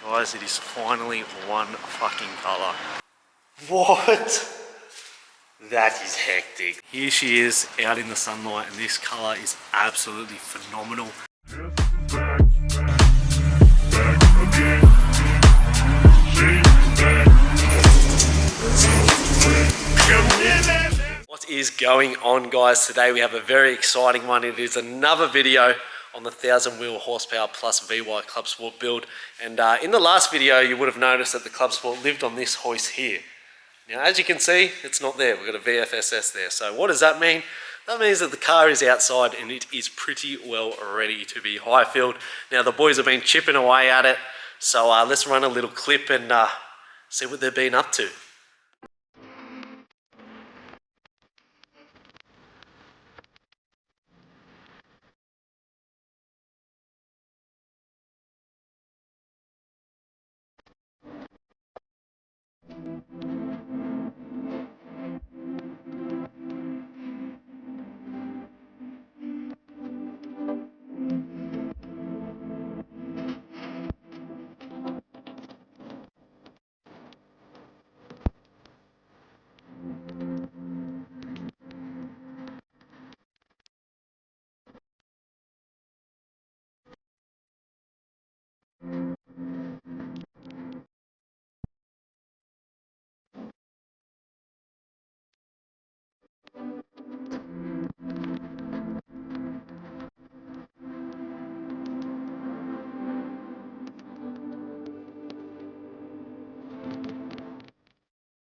Guys, it is finally one fucking colour. What? That is hectic. Here she is out in the sunlight, and this colour is absolutely phenomenal. What is going on, guys? Today we have a very exciting one. It is another video on the 1000 wheel horsepower plus VY Clubsport build. And in the last video, you would have noticed that the Clubsport lived on this hoist here. Now, as you can see, it's not there. We've got a VFSS there. So what does that mean? That means that the car is outside and it is pretty well ready to be high-filled. Now, the boys have been chipping away at it. So let's run a little clip and see what they've been up to.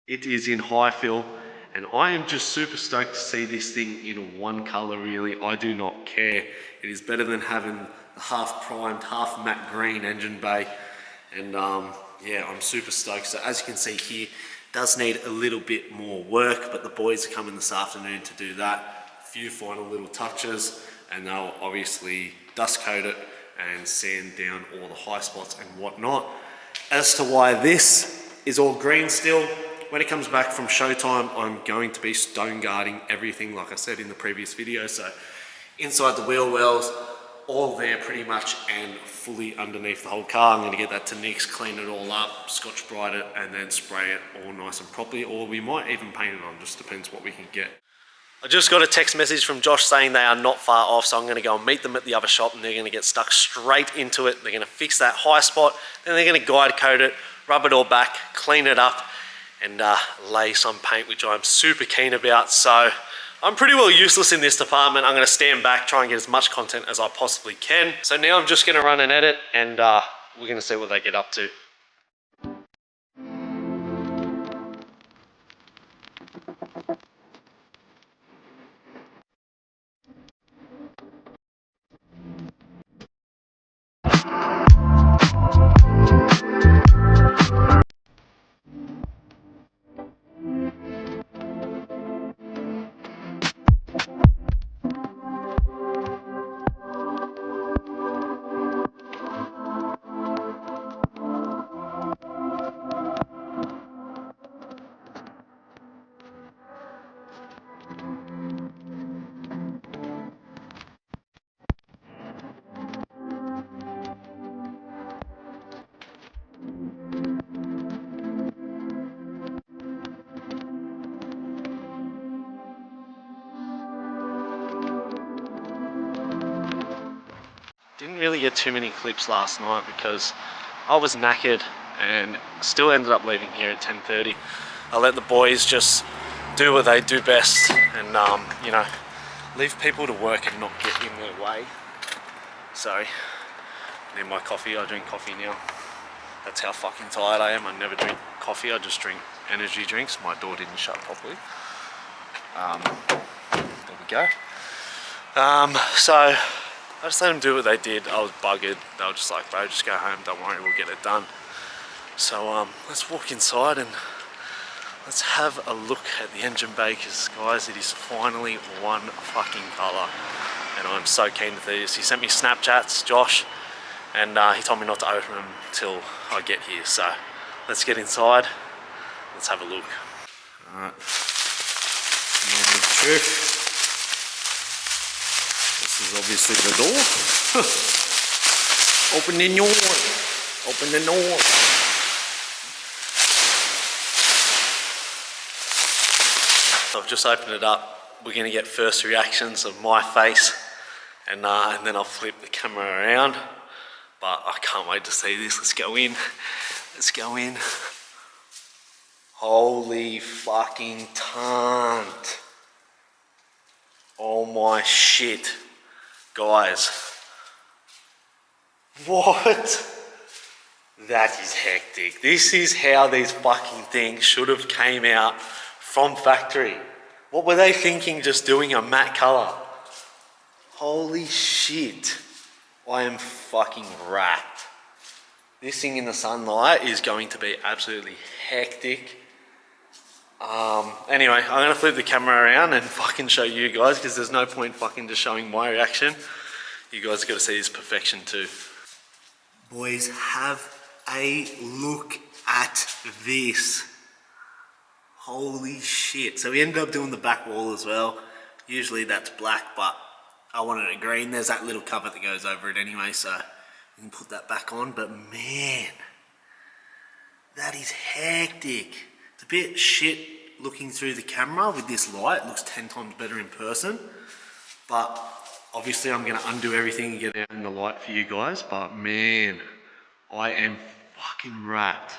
It is in high fill, and I am just super stoked to see this thing in one color. Really, I do not care. It is better than having the half primed, half matte green engine bay, and yeah, I'm super stoked. So as you can see here, it does need a little bit more work, but the boys are coming this afternoon to do that. A few final little touches, and they'll obviously dust coat it and sand down all the high spots and whatnot. As to why this is all green still, when it comes back from showtime, I'm going to be stone guarding everything, like I said in the previous video. So inside the wheel wells, all there pretty much, and fully underneath the whole car. I'm going to get that to Nick's, clean it all up, Scotch Brite it, and then spray it all nice and properly, or we might even paint it on, just depends what we can get. I just got a text message from Josh saying they are not far off, so I'm going to go and meet them at the other shop, and they're going to get stuck straight into it. They're going to fix that high spot, then they're going to guide coat it, rub it all back, clean it up, and lay some paint, which I'm super keen about. So I'm pretty well useless in this department. I'm going to stand back, try and get as much content as I possibly can. So now I'm just going to run an edit, and we're going to see what they get up to. Didn't really get too many clips last night because I was knackered and still ended up leaving here at 10:30. I let the boys just do what they do best, and you know, leave people to work and not get in their way. Sorry, I need my coffee. I drink coffee now. That's how fucking tired I am. I never drink coffee, I just drink energy drinks. My door didn't shut properly. There we go. So I just let them do what they did. I was buggered. They were just like, bro, just go home, don't worry, we'll get it done. So let's walk inside and let's have a look at the engine bay, because guys, it is finally one fucking colour. And I'm so keen to do this. He sent me Snapchats, Josh, and he told me not to open them till I get here. So let's get inside, let's have a look. Alright, this is obviously the door. Open in your way. Open the door. I've just opened it up. We're going to get first reactions of my face, and then I'll flip the camera around. But I can't wait to see this. Let's go in. Let's go in. Holy fucking cunt. Oh my shit. Guys. What? That is hectic. This is how these fucking things should have came out from factory. What were they thinking just doing a matte color? Holy shit. I am fucking wrapped. This thing in the sunlight is going to be absolutely hectic. Anyway, I'm gonna flip the camera around and fucking show you guys, because there's no point fucking just showing my reaction. You guys have got to see this perfection too. Boys, have a look at this. Holy shit. So we ended up doing the back wall as well. Usually that's black, but I wanted it green. There's that little cover that goes over it anyway, so we can put that back on. But man, that is hectic. It's a bit shit looking through the camera with this light. It looks 10 times better in person. But obviously I'm gonna undo everything and get out in the light for you guys. But man, I am fucking wrapped.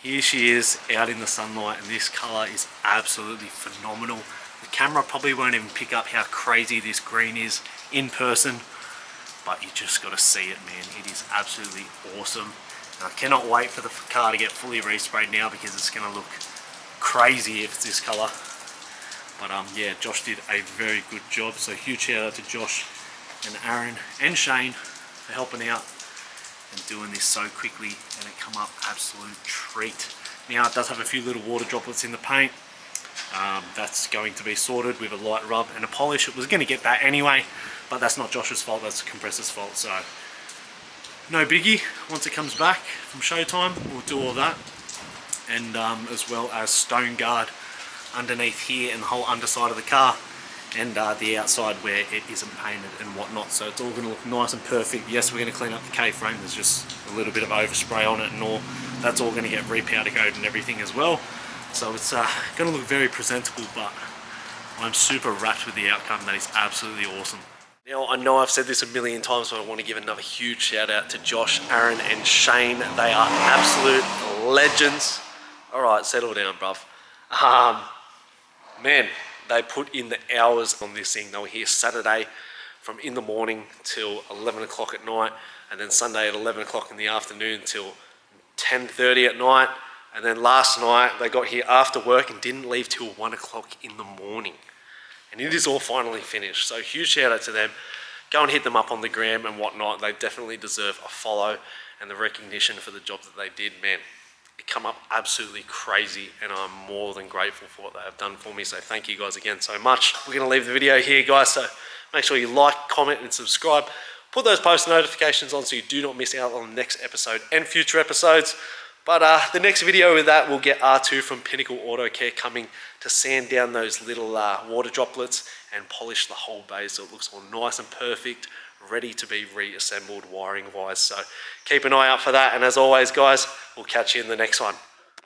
Here she is out in the sunlight, and this color is absolutely phenomenal. The camera probably won't even pick up how crazy this green is in person, but you just got to see it, man. It is absolutely awesome. And I cannot wait for the car to get fully resprayed now, because it's going to look crazy if it's this color. But yeah, Josh did a very good job. So huge shout out to Josh and Aaron and Shane for helping out and doing this so quickly, and it come up absolute treat. Now it does have a few little water droplets in the paint. That's going to be sorted with a light rub and a polish. It was going to get that anyway, but that's not Josh's fault, that's the compressor's fault, so no biggie. Once it comes back from showtime, we'll do all that, and as well as stone guard underneath here and the whole underside of the car, and the outside where it isn't painted and whatnot. So it's all going to look nice and perfect. Yes, we're going to clean up the K-frame. There's just a little bit of overspray on it and all. That's all going to get repowder coated and everything as well. So it's going to look very presentable, but I'm super wrapped with the outcome. That is absolutely awesome. Now, I know I've said this a million times, but I want to give another huge shout out to Josh, Aaron and Shane. They are absolute legends. All right, settle down, bruv. Man, they put in the hours on this thing. They were here Saturday from in the morning till 11 o'clock at night, and then Sunday at 11 o'clock in the afternoon till 10:30 at night. And then last night they got here after work and didn't leave till 1 o'clock in the morning. And it is all finally finished. So huge shout out to them. Go and hit them up on the gram and whatnot. They definitely deserve a follow and the recognition for the job that they did, man. It come up absolutely crazy, and I'm more than grateful for what they have done for me. So thank you guys again so much. We're going to leave the video here, guys. So make sure you like, comment and subscribe. Put those post notifications on so you do not miss out on the next episode and future episodes. But the next video with that, we'll get R2 from Pinnacle Auto Care coming to sand down those little water droplets and polish the whole base so it looks all nice and perfect, ready to be reassembled wiring wise. So keep an eye out for that, and as always guys, we'll catch you in the next one.